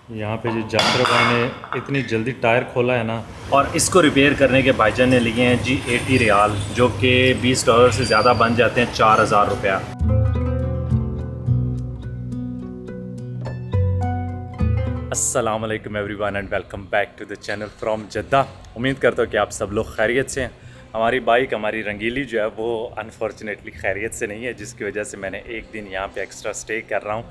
यहाँ पे जो जाफर भाई ने इतनी जल्दी टायर खोला है ना। और इसको रिपेयर करने के भाईजान ने लिए हैं जी 80 रियाल, जो कि $20 से ज़्यादा बन जाते हैं 4000 रुपया। अस्सलाम वालेकुम everyone and welcome back to the channel from Jeddah. उम्मीद करता हूँ कि आप सब लोग खैरियत से हैं। हमारी बाइक हमारी रंगीली जो है वो अनफॉर्चुनेटली खैरियत से नहीं है, जिसकी वजह से मैंने एक दिन यहाँ पे एक्स्ट्रा स्टे कर रहा हूँ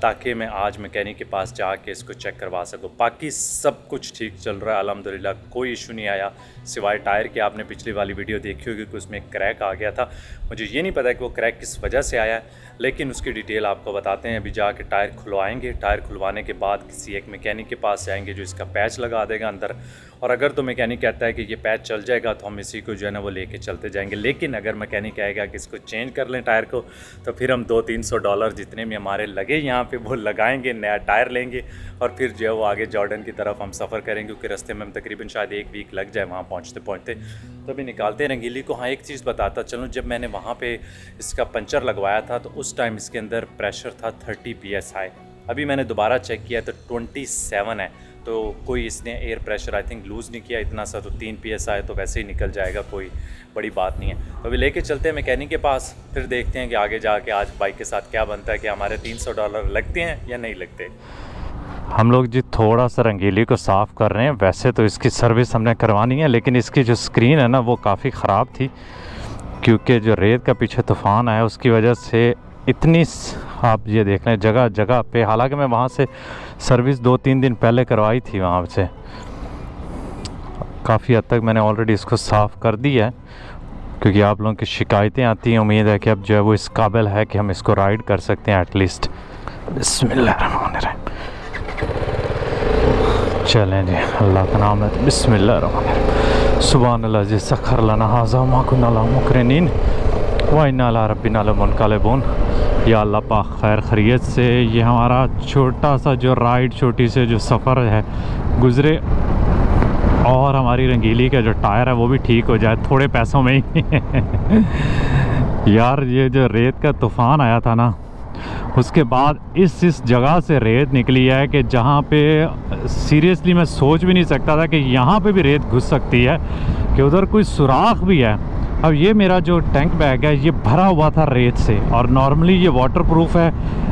ताकि मैं आज मैकेनिक के पास जाके इसको चेक करवा सकूँ। बाकी सब कुछ ठीक चल रहा है अल्हम्दुलिल्लाह, कोई इशू नहीं आया सिवाय टायर के। आपने पिछली वाली वीडियो देखी होगी कि उसमें क्रैक आ गया था। मुझे ये नहीं पता कि वो क्रैक किस वजह से आया है, लेकिन उसकी डिटेल आपको बताते हैं। अभी जाके टायर खुलवाएंगे, टायर खुलवाने के बाद किसी एक मैकेनिक के पास जाएंगे जो इसका पैच लगा देगा अंदर। और अगर तो मैकेनिक कहता है कि ये पैच चल जाएगा तो हम इसी को जो है ना वो लेके चलते जाएंगे। लेकिन अगर मैकेनिक कहेगा कि इसको चेंज कर लें टायर को, तो फिर हम $200-300 जितने भी हमारे लगे यहाँ पे वो लगाएंगे, नया टायर लेंगे और फिर जो है वो आगे जॉर्डन की तरफ हम सफ़र करेंगे, क्योंकि रास्ते में हम तकरीबन शायद 1 वीक लग जाए वहाँ पहुँचते पहुँचते। तो अभी निकालते हैं रंगीली को। हाँ, एक चीज़ बताता चलूँ, जब मैंने वहाँ पर इसका पंचर लगवाया था तो उस टाइम इसके अंदर प्रेशर था 30 PSI। अभी मैंने दोबारा चेक किया तो 27 है। तो कोई इसने air pressure I think loose नहीं किया इतना सा, तो 3 PSI तो वैसे ही निकल जाएगा, कोई बड़ी बात नहीं है। तो अभी लेके चलते हैं मैकेनिक के पास, फिर देखते हैं कि आगे जाके आज बाइक के साथ क्या बनता है, कि हमारे $300 लगते हैं या नहीं लगते। हम लोग जी थोड़ा सा रंगीली को साफ़ कर रहे हैं। वैसे तो इसकी सर्विस हमने करवानी है, लेकिन इसकी जो स्क्रीन है ना वो काफ़ी ख़राब थी, क्योंकि जो रेत का पीछे तूफ़ान आया उसकी वजह से इतनी, आप ये देख लें जगह जगह पे। हालांकि मैं वहाँ से सर्विस 2-3 दिन पहले करवाई थी, वहाँ से काफ़ी हद तक मैंने ऑलरेडी इसको साफ़ कर दिया है, क्योंकि आप लोगों की शिकायतें आती हैं। उम्मीद है कि अब जो है वो इस काबिल है कि हम इसको राइड कर सकते हैं एटलीस्ट। बिस्मिल्लाहिर्रहमानिर्रहीम, चलें जी, अल्लाह का नाम है। बिस्मिल्लाहिर्रहमानिर्रहीम, सुभानअल्लाह जी सखर लना हाज़ा मा कुन्ना लहू मुक़रिनीन व इन्ना अला रब्बिना लमुनक़लिबून। या अल्लाह पाक खैर खैरियत से ये हमारा छोटा सा जो राइड, छोटी से जो सफ़र है गुज़रे, और हमारी रंगीली का जो टायर है वो भी ठीक हो जाए थोड़े पैसों में ही। यार, ये जो रेत का तूफ़ान आया था ना, उसके बाद इस जगह से रेत निकली है कि जहाँ पे सीरियसली मैं सोच भी नहीं सकता था कि यहाँ पे भी रेत घुस सकती है, कि उधर कोई सुराख भी है। अब ये मेरा जो टैंक बैग है ये भरा हुआ था रेत से, और नॉर्मली ये वाटरप्रूफ है,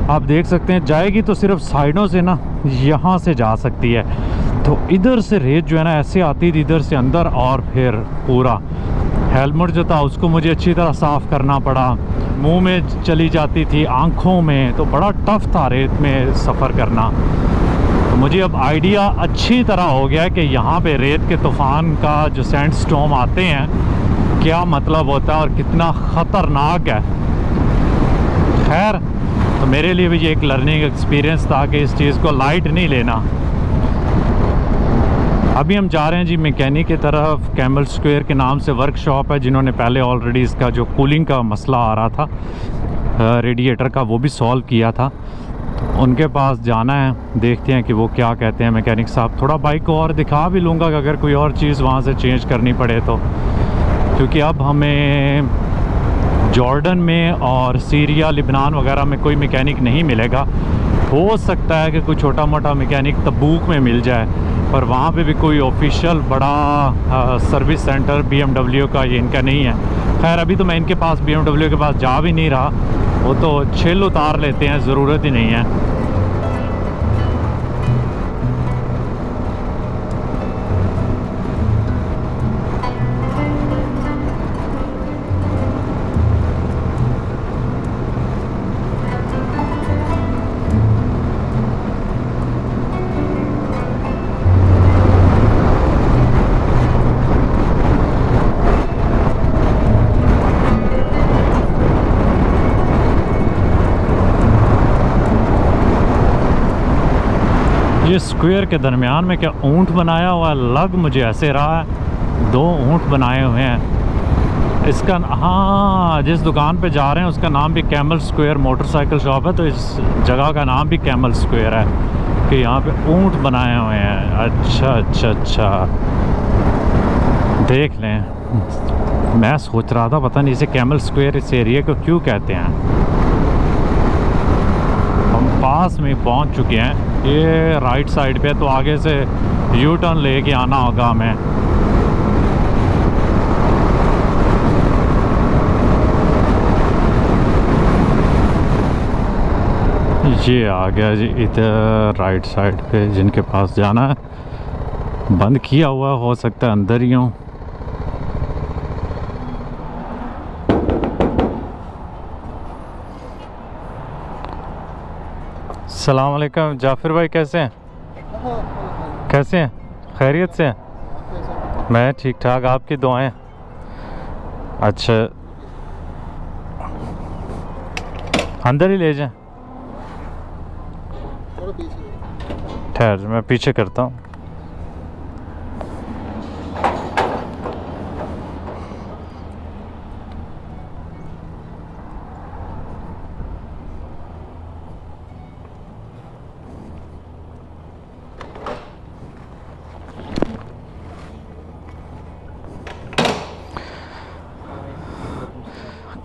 आप देख सकते हैं। जाएगी तो सिर्फ साइडों से ना, यहाँ से जा सकती है। तो इधर से रेत जो है ना ऐसे आती थी इधर से अंदर, और फिर पूरा हेलमेट जो था उसको मुझे अच्छी तरह साफ़ करना पड़ा, मुंह में चली जाती थी, आँखों में, तो बड़ा टफ था रेत में सफ़र करना। तो मुझे अब आइडिया अच्छी तरह हो गया कि यहाँ पे रेत के तूफ़ान का जो सैंड स्टॉर्म आते हैं क्या मतलब होता है और कितना ख़तरनाक है। खैर, तो मेरे लिए भी ये एक लर्निंग एक्सपीरियंस था कि इस चीज़ को लाइट नहीं लेना। अभी हम जा रहे हैं जी मैकेनिक की तरफ। कैमल स्क्वायर के नाम से वर्कशॉप है, जिन्होंने पहले ऑलरेडी इसका जो कूलिंग का मसला आ रहा था रेडिएटर का, वो भी सॉल्व किया था। तो उनके पास जाना है, देखते हैं कि वो क्या कहते हैं मैकेनिक साहब। थोड़ा बाइक को और दिखा भी लूँगा कि अगर कोई और चीज़ वहाँ से चेंज करनी पड़े तो, क्योंकि अब हमें जॉर्डन में और सीरिया, लिबनान वगैरह में कोई मैकेनिक नहीं मिलेगा। हो सकता है कि कोई छोटा मोटा मैकेनिक तबूक में मिल जाए, पर वहाँ पे भी कोई ऑफिशियल बड़ा सर्विस सेंटर BMW का ये इनका नहीं है। खैर, अभी तो मैं इनके पास BMW के पास जा भी नहीं रहा, वो तो छिल उतार लेते हैं, ज़रूरत ही नहीं है। ये स्क्वायर के दरमियान में क्या ऊंट बनाया हुआ लग मुझे ऐसे रहा है, 2 ऊंट बनाए हुए हैं। इसका, हाँ, जिस दुकान पे जा रहे हैं उसका नाम भी कैमल स्क्वायर मोटरसाइकिल शॉप है, तो इस जगह का नाम भी कैमल स्क्वायर है कि यहाँ पे ऊंट बनाए हुए हैं। अच्छा, देख लें। मैं सोच रहा था पता नहीं इसे कैमल स्क्वायर इस एरिया को क्यों कहते हैं। हम पास में पहुँच चुके हैं। ये राइट साइड पे, तो आगे से यू टर्न लेके आना होगा हमें। ये आ गया जी इधर राइट साइड पे, जिनके पास जाना है। बंद किया हुआ हो सकता है अंदर ही हूँ। अस्सलाम वालेकुम जाफिर भाई, कैसे हैं? कैसे हैं? खैरियत से हैं? मैं ठीक ठाक, आपकी दुआएं। अच्छा, अंदर ही ले जाएं। ठहर, मैं पीछे करता हूँ।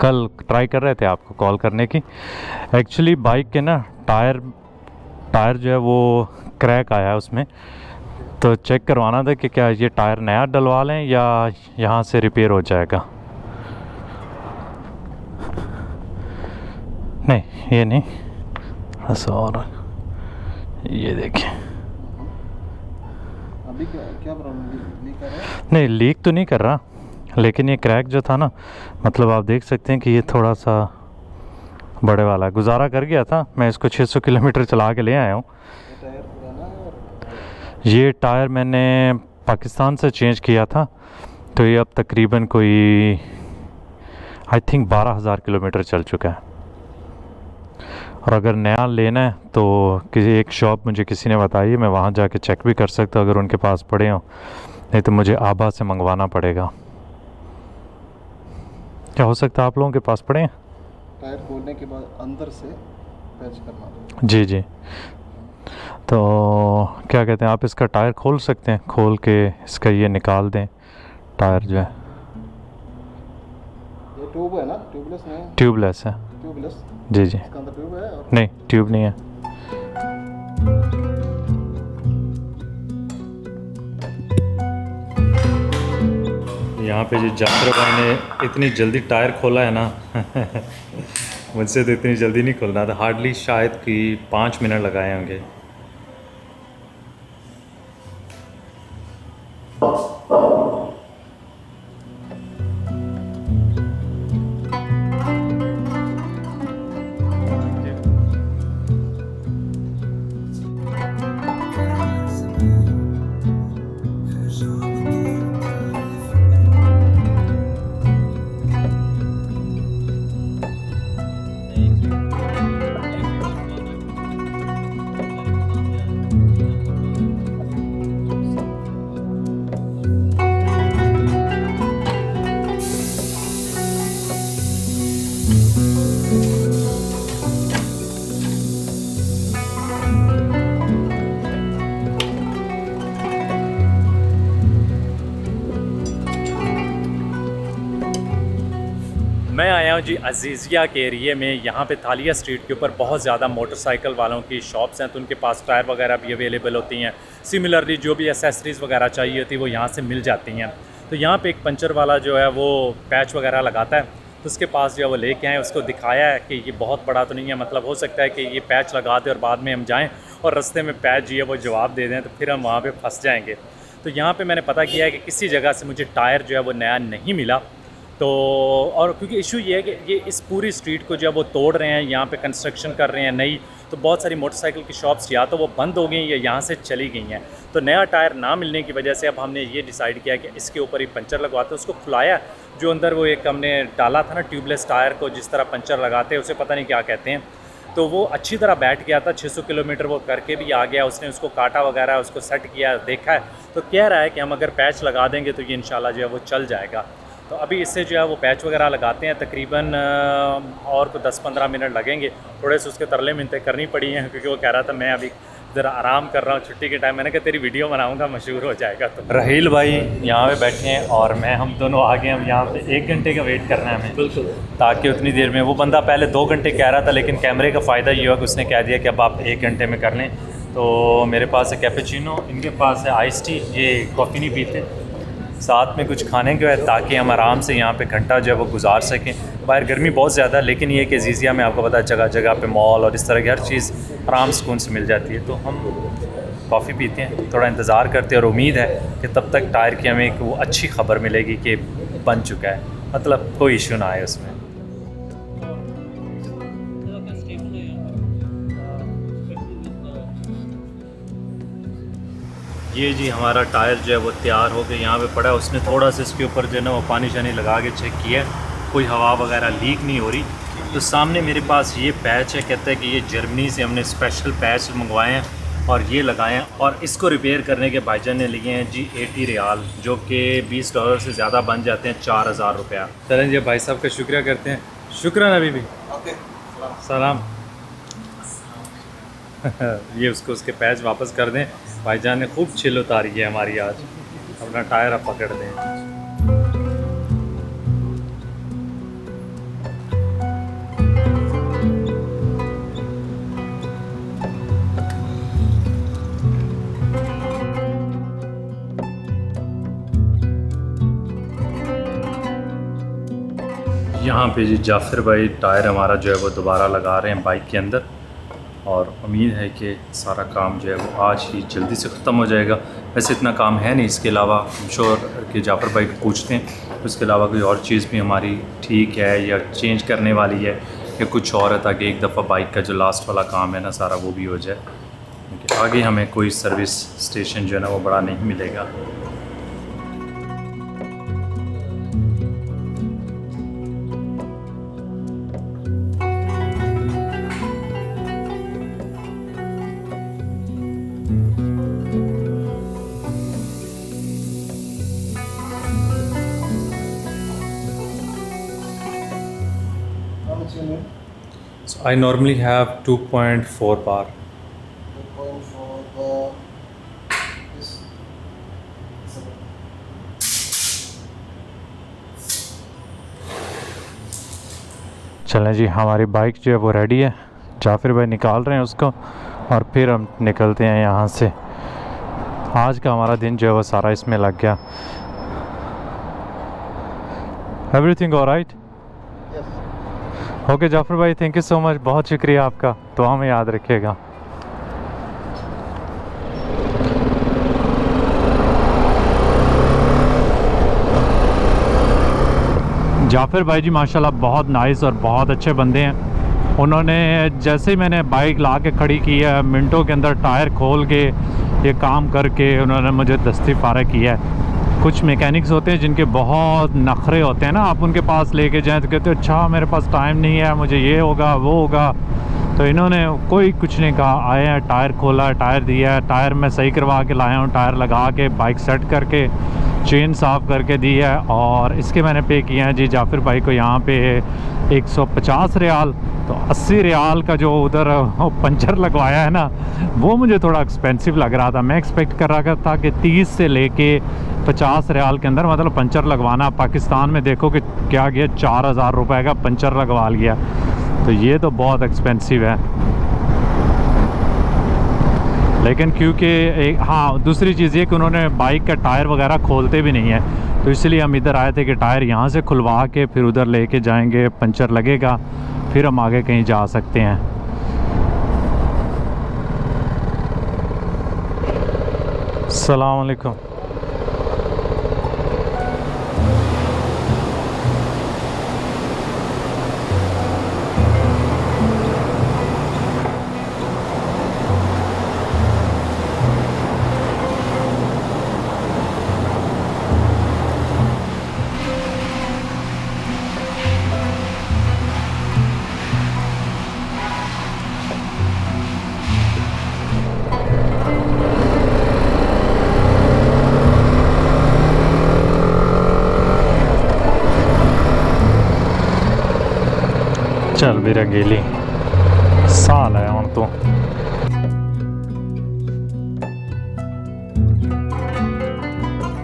कल ट्राई कर रहे थे आपको कॉल करने की। एक्चुअली बाइक के ना टायर जो है वो क्रैक आया है उसमें, तो चेक करवाना था कि क्या ये टायर नया डलवा लें या यहाँ से रिपेयर हो जाएगा। नहीं, ये नहीं, ऐसा और ये देखें। अभी क्या प्रॉब्लम, लीक कर रहा है? नहीं, लीक तो नहीं कर रहा, लेकिन ये क्रैक जो था ना, मतलब आप देख सकते हैं कि ये थोड़ा सा बड़े वाला है। गुजारा कर गया था, मैं इसको 600 किलोमीटर चला के ले आया हूँ। टायर पुराना है और ये टायर मैंने पाकिस्तान से चेंज किया था, तो ये अब तकरीबन कोई आई थिंक 12,000 किलोमीटर चल चुका है। और अगर नया लेना है तो किसी एक शॉप मुझे किसी ने बताई है, मैं वहाँ जाके चेक भी कर सकता हूँ अगर उनके पास पड़े हों, नहीं तो मुझे आबा से मंगवाना पड़ेगा। क्या हो सकता है आप लोगों के पास पड़े हैं? टायर खोलने के बाद अंदर से पैच करना। जी जी, तो क्या कहते हैं, आप इसका टायर खोल सकते हैं, खोल के इसका ये निकाल दें टायर जो है। ये ट्यूब है ना, ट्यूबलेस नहीं है? ट्यूबलेस है। ट्यूबलेस, जी जी, इसका अंदर ट्यूब है और नहीं ट्यूब नहीं है। यहाँ पे जो जाफर भाई ने इतनी जल्दी टायर खोला है ना मुझसे तो इतनी जल्दी नहीं खोलना था, हार्डली शायद कि 5 मिनट लगाए होंगे। मैं आया हूँ जी अजीज़िया के एरिए में। यहाँ पे थालिया स्ट्रीट के ऊपर बहुत ज़्यादा मोटरसाइकिल वालों की शॉप्स हैं, तो उनके पास टायर वगैरह भी अवेलेबल होती हैं। सिमिलरली जो भी एसेसरीज़ वगैरह चाहिए होती है वो यहाँ से मिल जाती हैं। तो यहाँ पे एक पंचर वाला जो है वो पैच वगैरह लगाता है, तो उसके पास जो है वो लेके आए, उसको दिखाया है कि ये बहुत बड़ा तो नहीं है, मतलब हो सकता है कि ये पैच लगा दे और बाद में हम जाएँ और रास्ते में पैच जो है वो जवाब दे दें, तो फिर हम वहाँ पर फंस जाएँगे। तो यहाँ पर मैंने पता किया है कि किसी जगह से मुझे टायर जो है वो नया नहीं मिला। तो और क्योंकि इशू ये है कि ये इस पूरी स्ट्रीट को जो है वो तोड़ रहे हैं, यहाँ पे कंस्ट्रक्शन कर रहे हैं नई, तो बहुत सारी मोटरसाइकिल की शॉप्स या तो वो बंद हो गई या यहाँ से चली गई हैं। तो नया टायर ना मिलने की वजह से अब हमने ये डिसाइड किया कि इसके ऊपर ही पंचर लगवाते हैं। उसको खुलाया, जो अंदर वो एक हमने डाला था ना ट्यूबलेस टायर को, जिस तरह पंचर लगाते हैं उसे पता नहीं क्या कहते हैं, तो वो अच्छी तरह बैठ गया था। 600 किलोमीटर वो करके भी आ गया, उसने उसको काटा वगैरह, उसको सेट किया, देखा है, तो कह रहा है कि हम अगर पैच लगा देंगे तो ये इंशाल्लाह जो है वो चल जाएगा। तो अभी इससे जो है वो पैच वगैरह लगाते हैं, तकरीबन और को 10-15 मिनट लगेंगे। थोड़े से उसके तरले मिन्नतें करनी पड़ी हैं क्योंकि वो कह रहा था मैं अभी ज़रा आराम कर रहा हूँ छुट्टी के टाइम। मैंने कहा तेरी वीडियो बनाऊँगा, मशहूर हो जाएगा। तो रहील भाई यहाँ पे बैठे हैं और मैं, हम दोनों आगे हैं। हम यहाँ पे 1 घंटे का वेट करना है हमें, बिल्कुल, ताकि उतनी देर में, वो बंदा पहले 2 घंटे कह रहा था, लेकिन कैमरे का फ़ायदा ये हुआ कि उसने कह दिया कि अब आप 1 घंटे में कर लें। तो मेरे पास है कैपेचिनो, इनके पास है आइस टी, ये कॉफ़ी नहीं पीते। साथ में कुछ खाने को है ताकि हम आराम से यहाँ पे घंटा जो है वो गुजार सकें। बाहर गर्मी बहुत ज़्यादा है, लेकिन ये कि ज़ीज़िया में आपको पता है जगह जगह पे मॉल और इस तरह की हर चीज़ आराम सुकून से मिल जाती है। तो हम कॉफ़ी पीते हैं, थोड़ा इंतज़ार करते हैं और उम्मीद है कि तब तक टायर की हमें एक वो अच्छी ख़बर मिलेगी कि बन चुका है, मतलब कोई इशू ना आए उसमें। ये जी हमारा टायर जो है वो तैयार हो गया, यहाँ पे पड़ा है। उसने थोड़ा सा इसके ऊपर जो है ना वो पानी शानी लगा के चेक किया, कोई हवा वगैरह लीक नहीं हो रही। तो सामने मेरे पास ये पैच है, कहता है कि ये जर्मनी से हमने स्पेशल पैच मंगवाए हैं और ये लगाए हैं। और इसको रिपेयर करने के भाईजान ने लिए हैं जी 80 रियाल, जो कि $20 से ज़्यादा बन जाते हैं, 4000 रुपया। चलें जी भाई साहब का शुक्रिया करते हैं। शुक्रिया अभी भी। ओके, सलाम। ये उसको उसके पैच वापस कर दें। भाईजान ने खूब छिल उतारी है हमारी आज। अपना टायर अब पकड़ दें। यहाँ पे जी जाफ़िर भाई टायर हमारा जो है वो दोबारा लगा रहे हैं बाइक के अंदर, और उम्मीद है कि सारा काम जो है वो आज ही जल्दी से ख़त्म हो जाएगा। वैसे इतना काम है नहीं, इसके अलावा हम श्योर कि जाफ़र भाई को पूछते हैं उसके अलावा कोई और चीज़ भी हमारी ठीक है या चेंज करने वाली है या कुछ और है, ताकि एक दफ़ा बाइक का जो लास्ट वाला काम है ना सारा वो भी हो जाए, क्योंकि आगे हमें कोई सर्विस स्टेशन जो है ना वो बड़ा नहीं मिलेगा। So I normally have 2.4 bar. 2.4 this. चलें जी, हमारी बाइक जो है वो रेडी है। जाफ़िर भाई निकाल रहे हैं उसको और फिर हम निकलते हैं यहाँ से। आज का हमारा दिन जो है वो सारा इसमें लग गया। Everything alright? ओके जाफ़िर भाई, थैंक यू सो मच, बहुत शुक्रिया आपका, दुआ में याद रखिएगा। जाफ़िर भाई जी माशाल्लाह बहुत नाइस और बहुत अच्छे बंदे हैं। उन्होंने जैसे ही मैंने बाइक ला के खड़ी की है, मिनटों के अंदर टायर खोल के ये काम करके उन्होंने मुझे दस्ती फारग किया है। कुछ मैकेनिक्स होते हैं जिनके बहुत नखरे होते हैं ना, आप उनके पास लेके जाएं तो कहते हैं अच्छा मेरे पास टाइम नहीं है, मुझे ये होगा वो होगा। तो इन्होंने कोई कुछ नहीं कहा, आए हैं, टायर खोला, टायर दिया है, टायर मैं सही करवा के लाया हूँ, टायर लगा के बाइक सेट करके चेन साफ़ करके दी है। और इसके मैंने पे किए हैं जी जाफ़िर भाई को यहाँ पे 150 रियाल। तो 80 रियाल का जो उधर पंचर लगवाया है ना, वो मुझे थोड़ा एक्सपेंसिव लग रहा था। मैं एक्सपेक्ट कर रहा था कि 30 से लेके 50 रियाल के अंदर मतलब पंचर लगवाना। पाकिस्तान में देखो कि क्या गया, 4000 रुपये का पंचर लगवा लिया, तो ये तो बहुत एक्सपेंसिव है। लेकिन क्योंकि हाँ, दूसरी चीज़ ये कि उन्होंने बाइक का टायर वगैरह खोलते भी नहीं है, तो इसलिए हम इधर आए थे कि टायर यहाँ से खुलवा के फिर उधर लेके जाएंगे, पंचर लगेगा, फिर हम आगे कहीं जा सकते हैं। अस्सलाम वालेकुम। चल भी रंगीली साल है हम तो।